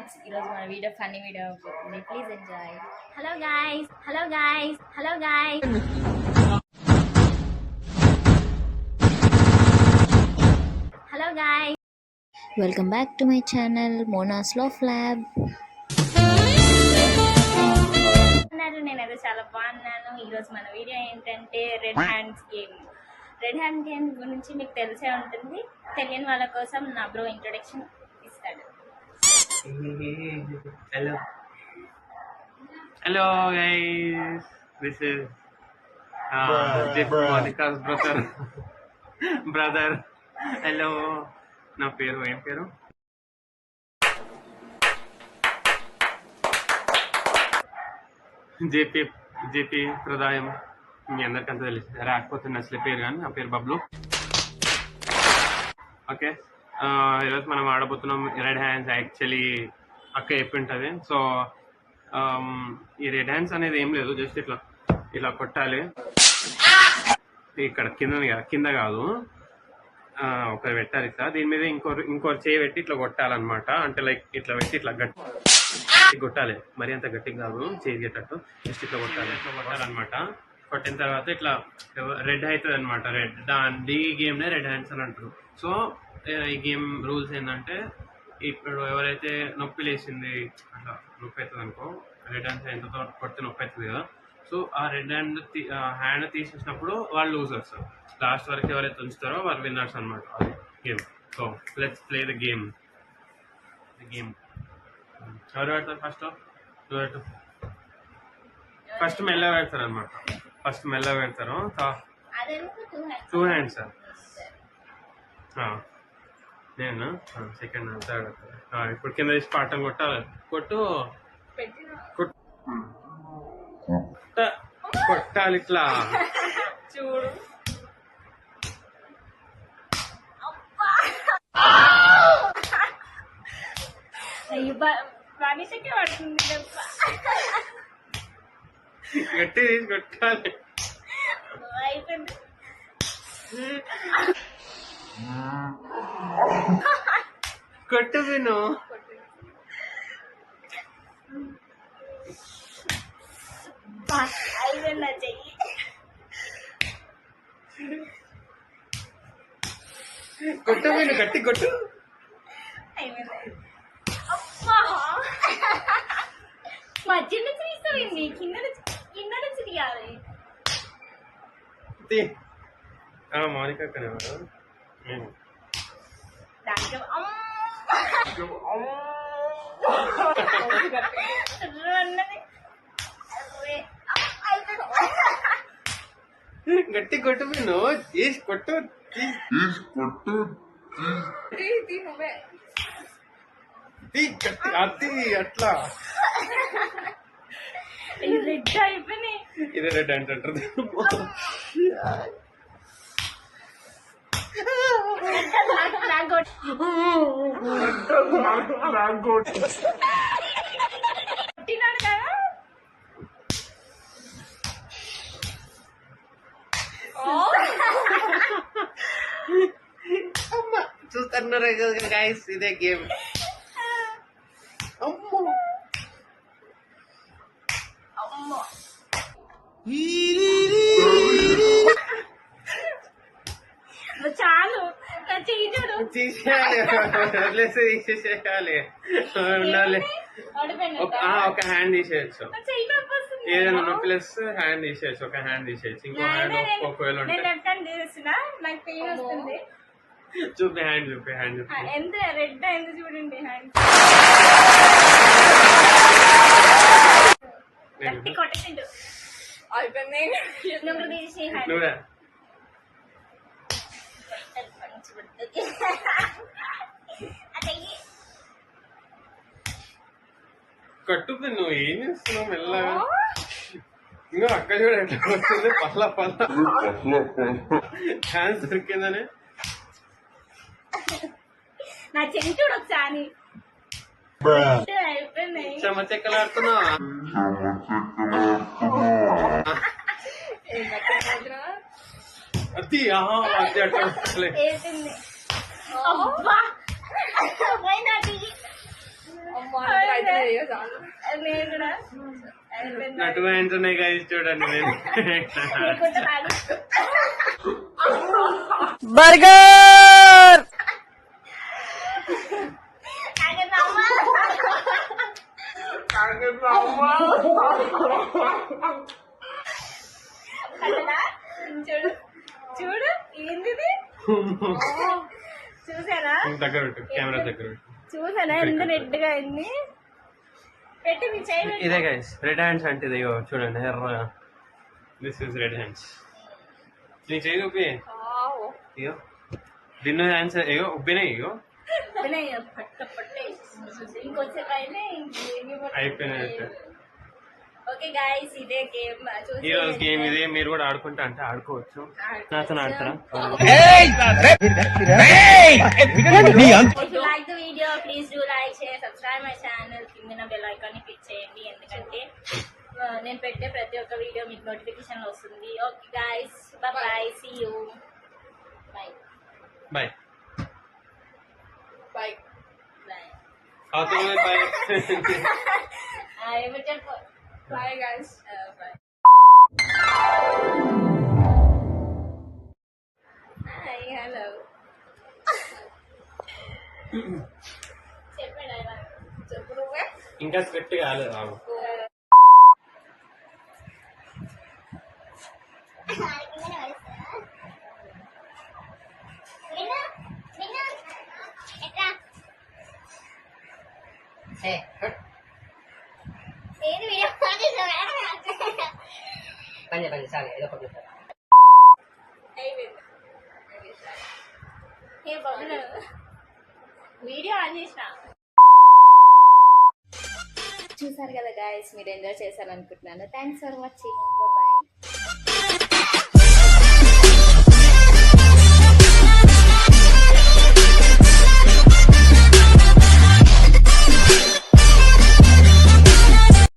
Friends, ఈరోజు మన video funny video అవుతుంది. Please enjoy. Hello guys, hello guys, hello guys, hello guys, welcome back to my channel Mona's laugh lab. నేనైతే చాలా బాగున్నాను. ఈరోజు మన వీడియో ఏంటంటే red hands game. Red hand game గురించి మీకు తెలిసే ఉంటుంది. తెలియని వాళ్ళ కోసం నా బ్రో ఇంట్రొడక్షన్ ఇస్తాడు. Hello guys, this is Monika's brother. Hello, నా పేరు ఏం పేరు? జేపీ ప్రదాయం. మీ అందరికంతా తెలుసు, రాకపోతుంది అసలు పేరు, కానీ నా పేరు బబ్లు. ఓకే, ఈరోజు మనం ఆడబోతున్నాం రెడ్ హ్యాండ్స్. యాక్చువల్లీ అక్క చెప్పి ఉంటుంది. సో ఈ రెడ్ హ్యాండ్స్ అనేది ఏం లేదు, జస్ట్ ఇట్లా ఇలా కొట్టాలి. ఇక్కడ కింద కాదు, ఒకరు పెట్టాలి ఇట్లా. దీని మీద ఇంకోరు చేయి పెట్టి ఇట్లా కొట్టాలన్నమాట. అంటే లైక్ ఇట్లా పెట్టి ఇట్లా గట్టి కొట్టాలి. మరి అంత గట్టిగా కాదు, చేయి గట్టట్టు జస్ట్ ఇట్లా కొట్టాలన్నమాట. కొట్టిన తర్వాత ఇట్లా రెడ్ అవుతుంది అనమాట. ఈ గేమ్నే రెడ్ హ్యాండ్స్ అని అంటారు. సో ఈ గేమ్ రూల్స్ ఏంటంటే, ఇప్పుడు ఎవరైతే నొప్పి లేచింది అట్లా నొప్పి అవుతుంది అనుకో, రెడ్ హ్యాండ్స్ ఎంతతో కొడితే నొప్పి అవుతుంది కదా. సో ఆ రెడ్ హ్యాండ్ తీసేసినప్పుడు వాళ్ళు లూజర్స్. లాస్ట్ వరకు ఎవరైతే ఉంచుతారో వాళ్ళు విన్నర్స్ అనమాట. అది game. So let's play the game. ఎవరు పెడతారు ఫస్ట్ మెల్లగా పెడతారు అనమాట. ఫస్ట్ మెల్లగా పెడతారు. 2 హ్యాండ్స్ నేను సెకండ్ థర్డ్. ఇప్పుడు కింద తీసి పాఠం కొట్టాలి. కొట్టాలి ఇట్లా. చూడు, బానిసకే పడుతుంది. గట్టి తీసి కొట్టాలి. అయిపోయింది. కొట్టు విను. అయిపోయిందా చెయ్యి? కొట్టు విను, గట్టి కొట్టు. అయిపోయింది. అబ్బా, మధ్య నుంచి తీసుకోండి, కింద నుంచి తీయాలి. మౌనిక అక్కనే గట్టి కొట్టు విను. తీసి కొట్టు. అది అట్లా. రెడ్ అయిపోయినాయి. ఇది రెడ్ హ్యాండ్స్ అంటారు. కొట్టినాడు కదా. చూస్తున్నారు గైస్, ఇదే గేమ్. అమ్మో అమ్మో, చాలు. తీసేయాలి, వదిలేసి తీసేసేయాలి. ఉండాలి. ఒక హ్యాండ్ తీసేయచ్చు. ఏదైనా నొప్పి లేస్తే హ్యాండ్ తీసేయచ్చు. ఒక హ్యాండ్ తీసేయచ్చు. ఇంకో హ్యాండ్ ఒకవేళ ఉంటే చూపి హ్యాండ్ చూపి ఎంత రెడ్ అయింది చూడండి. హ్యాండ్ కొట్టేసిండు. అయిపోయింది. నువ్వే కట్టుకు. నువ్వు ఏం చేస్తున్నావు? మెల్లగా. ఇంకా అక్క చూడ ఎట్లా వస్తుంది. పల్ల ఛాన్స్ దొరికిందని. నా చెంటుడు ఒకసారి అయిపోయింది. చెమ్మచెక్కలు ఆడుతున్నావా? అది అట్లా నేను కూడా నా 2 hands ఉన్నాయి guys, చూడండి నేను లేకుంటే రాదు. బర్గర్ అసలా? చూడు చూడు ఏంటిది చూసారా దగ్గర పెట్టు, కెమెరా దగ్గర పెట్టు. చూసారా ఎంత రెడ్ గా అయింది పెట్టి మీ చేయి పెట్టు. ఇదే గైస్ రెడ్ హ్యాండ్స్ అంటే ఇదిగో చూడండి ఎర్రగా. This is red hands. నీ చేయి ఉబ్బి ఇగో దీని హ్యాండ్స్ ఇగో ఉబ్బినాయి ఇగో వినయ్ పట్ట పట్టే ఇంకొచ్చాక అయితే అయిపోయినాయి. ఓకే గాయస్ ఇదే గేమ్ ఈ రోజు గేమ్ ఇది, మీరు కూడా ఆడుకుంటా అంటే ఆడుకోవచ్చు. నాతో ఆడతారా? If you like the video, please do like, share, subscribe my channel. కింద బెల్ ఐకాన్ ని క్లిక్ చేయండి, ఎందుకంటే నేను పెట్టే ప్రతి ఒక్క వీడియో మీకు నోటిఫికేషన్ వస్తుంది. Okay guys, bye see you, bye bye bye bye. Bye. ఏమి చెప్పు bye guys, bye. Hi hello చెప్పండి చెప్పు నువ్వే. ఇంకా స్క్రిప్ట్ కాలేదు రావు. వీడియో ఆన్ చేసిన. చూసారు కదా గాయస్, మీరు ఎంజాయ్ చేశారనుకుంటున్నాను. Thanks for watching, bye.